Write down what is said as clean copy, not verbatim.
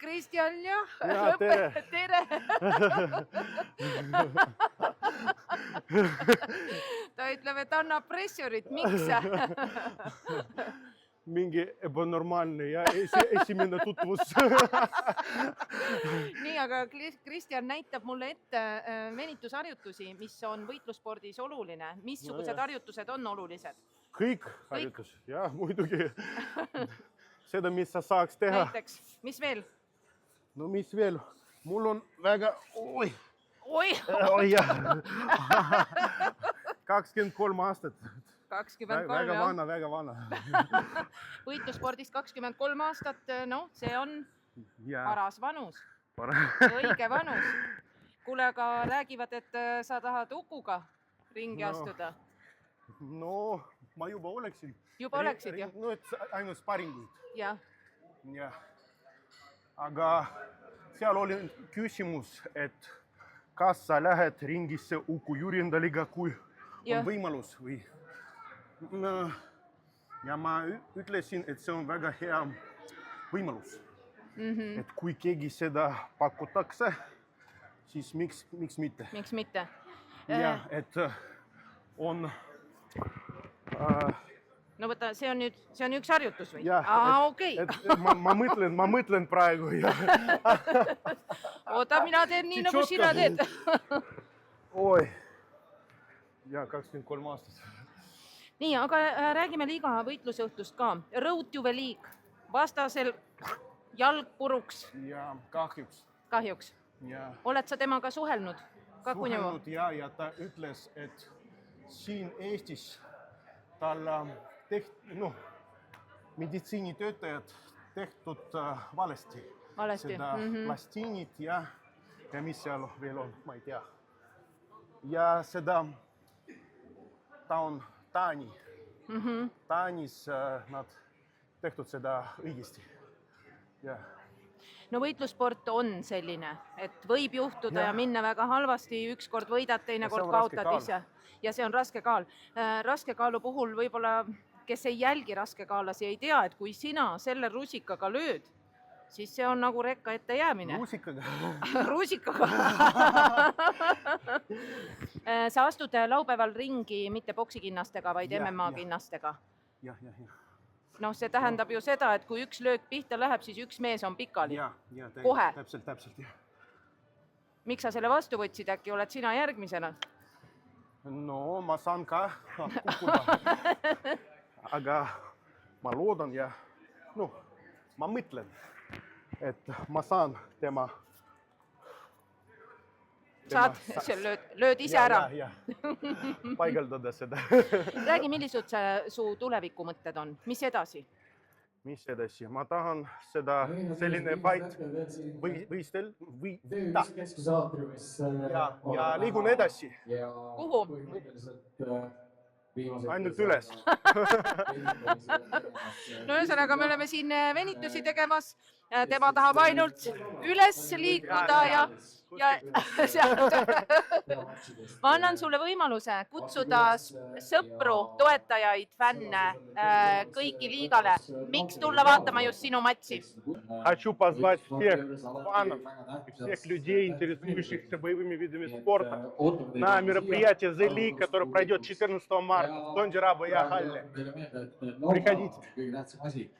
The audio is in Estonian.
Kristjan ja tere. tere. Ta ütleb, et annab pressurit, miks? Mingi ebanormaalne ja esimene tutvus. Nii, aga Kristjan näitab mulle ette venitusharjutusi, mis on võitlusspordis oluline. Missugused harjutused on olulised? Kõik harjutus, jah, muidugi. Seda, mis sa saaks teha. Näiteks, mis veel? No mis veel? Mul on väga... Oi! Jah. 23 aastat. 23, väga vana. Võitlusspordis 23 aastat, no see on paras vanus. Õige vanus. Kuule, aga räägivad, et sa tahad Ukuga ringi astuda. No, ma juba oleksin. Juba oleksid, jah? No, et ainult sparinguid. Jah. Jah. Aga seal oli küsimus, et kas sa lähed ringisse Uku Jürjendaliga, kui on võimalus või... Ja ma ütlesin, et see on väga hea võimalus. Et kui keegi seda pakutakse, siis miks mitte? Miks mitte? Ja, et on... No võta, see on üks harjutus või? Okei. Ma mõtlen praegu. Oota, mina teen nii, nagu sina teed. Oi. Ja, 23 aastat. Nii, aga räägime liiga võitlusõhtust ka. Rõutjuveliik. Vastasel jalg puruks. Ja, kahjuks. Kahjuks. Oled sa temaga suhelnud? Suhelnud ja ta ütles, et siin Eestis tal meditsiinitöötajad tehtud valesti. Seda plastiinid ja mis seal veel on, ma ei tea. Ja seda ta on Taani. Taanis nad tehtud seda õigesti. No võitlussport on selline, et võib juhtuda ja minna väga halvasti, ükskord võidad, teine kord kaotad ise. Ja see on raske kaal. Raske kaalu puhul võib-olla, kes ei jälgi raskekaalasi, ei tea, et kui sina selle rusikaga lööd, siis see on nagu rekka ette jäämine. Rusikaga? Rusikaga. Sa astud laupäeval ringi mitte poksikinnastega, vaid MMA-kinnastega. Jah. No see tähendab ju seda, et kui üks löök pihta läheb, siis üks mees on pikali. Kohe. Täpselt, jah. Miks sa selle vastu võtsid, äkki oled sina järgmisena? No, ma saan ka kukkuda. Aga ma loodan ja ma mõtlen, et ma saan tema... Saad, lööd ise ära. Ja, paigaldada seda. Räägi, millised su tulevikumõtted on? Mis edasi? Mis edasi? Ma tahan seda selline fight võistelda. Ja liigun edasi. Kuhu? Ainult üles. No ühesõnaga, me oleme siin venitusi tegemas. Tema tahab ainult üles liikuda ja ma annan sulle võimaluse kutsuda sõpru, toetajaid, fänne kõiki liigale. Miks tulla vaatama just sinu matši? Хочу позвать всех фанов, всех людей, интересующихся боевыми видами спорта на мероприятие The League, которое пройдет 14 марта в Тонди Рабо Халле. Приходите.